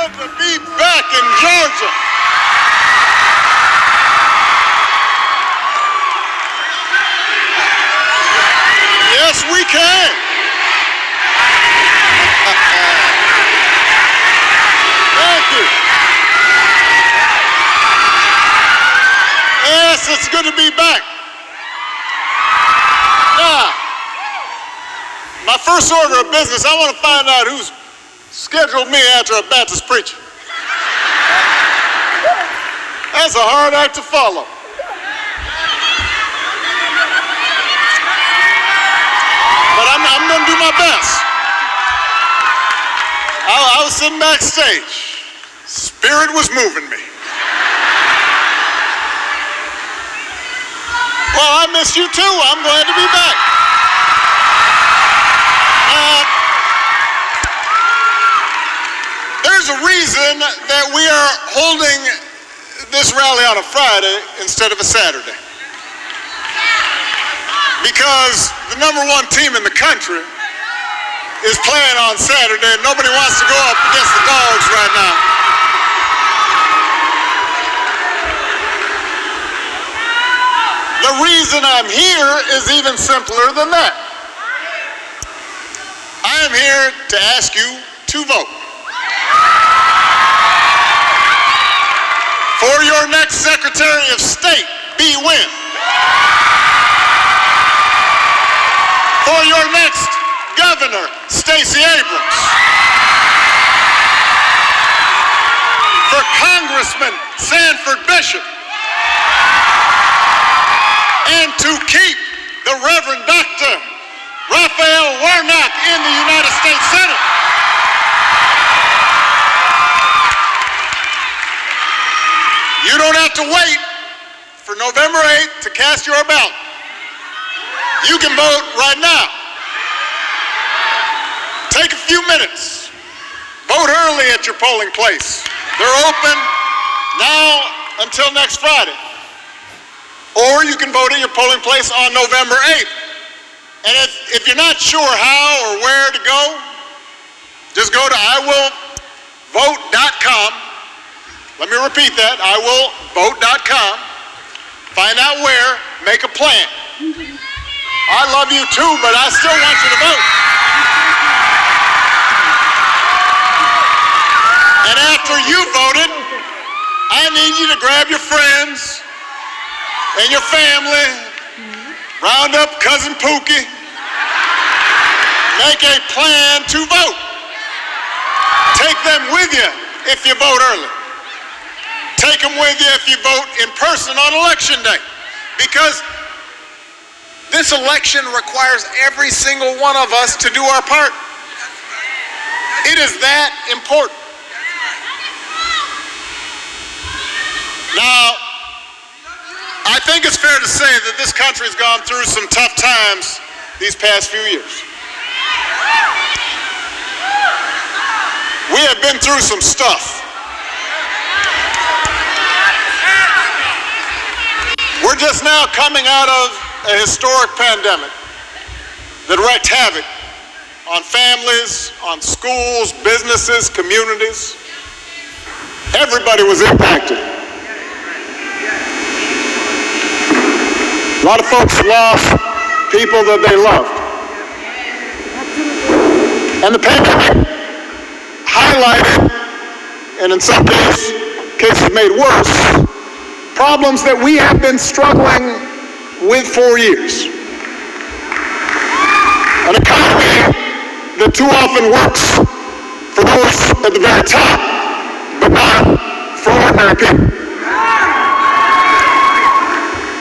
good to be back in Georgia. Yes, we can. Thank you. Yes, it's good to be back. Now, my first order of business, I want to find out who's scheduled me after a Baptist preacher. That's a hard act to follow. But I'm going to do my best. I was sitting backstage. Spirit was moving me. Well, I miss you too. I'm glad to be back. There's a reason that we are holding this rally on a Friday instead of a Saturday. Because the #1 team in the country is playing on Saturday and nobody wants to go up against the Dogs right now. The reason I'm here is even simpler than that. I am here to ask you to vote for your next Secretary of State, Bee Nguyen. For your next Governor, Stacey Abrams. For Congressman Sanford Bishop. And to keep the Reverend Dr. Raphael Warnock in the United States Senate. You don't have to wait for November 8th to cast your ballot. You can vote right now. Take a few minutes. Vote early at your polling place. They're open now until next Friday. Or you can vote at your polling place on November 8th. And if you're not sure how or where to go, just go to iwillvote.com. Let me repeat that, iwillvote.com. Find out where, make a plan. I love you too, but I still want you to vote. And after you voted, I need you to grab your friends and your family, round up Cousin Pookie, make a plan to vote. Take them with you if you vote early. Take them with you if you vote in person on Election Day. Because this election requires every single one of us to do our part. It is that important. Now, I think it's fair to say that this country's gone through some tough times these past few years. We have been through some stuff. We're just now coming out of a historic pandemic that wreaked havoc on families, on schools, businesses, communities. Everybody was impacted. A lot of folks lost people that they loved. And the pandemic highlighted, and in some cases made worse, problems that we have been struggling with for years. An economy that too often works for those at the very top, but not for ordinary people.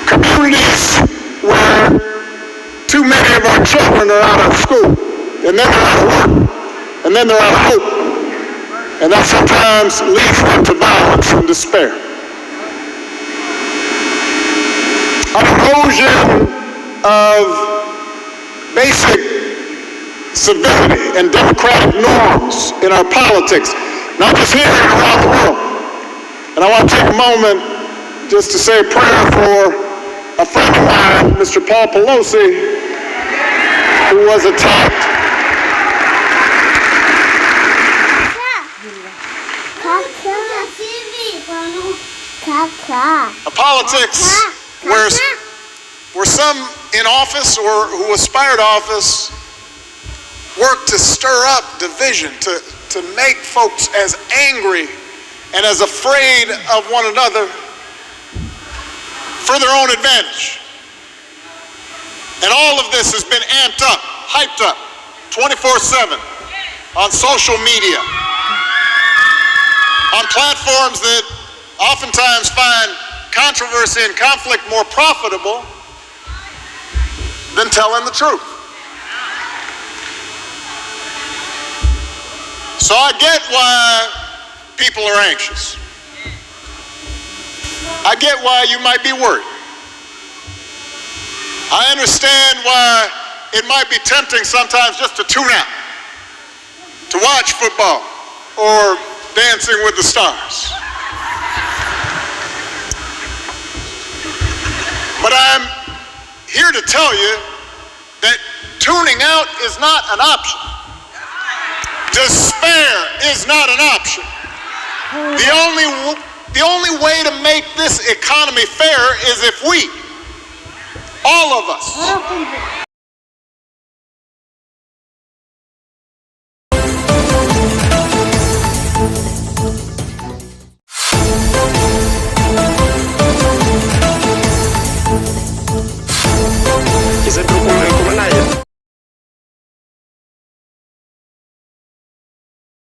Communities where too many of our children are out of school, and then they're out of work, and then they're out of hope. And that sometimes leads them to violence and despair. An erosion of basic civility and democratic norms in our politics, not just here, but around the world. And I want to take a moment just to say a prayer for a friend of mine, Mr. Paul Pelosi, who was attacked A politics where some in office or who aspire to office work to stir up division, to make folks as angry and as afraid of one another for their own advantage. And all of this has been amped up, hyped up, 24/7 on social media, on platforms that oftentimes find controversy and conflict more profitable than telling the truth. So I get why people are anxious. I get why you might be worried. I understand why it might be tempting sometimes just to tune out, to watch football or Dancing with the Stars. But I'm here to tell you that tuning out is not an option. Despair is not an option. The only way to make this economy fair is if we, all of us,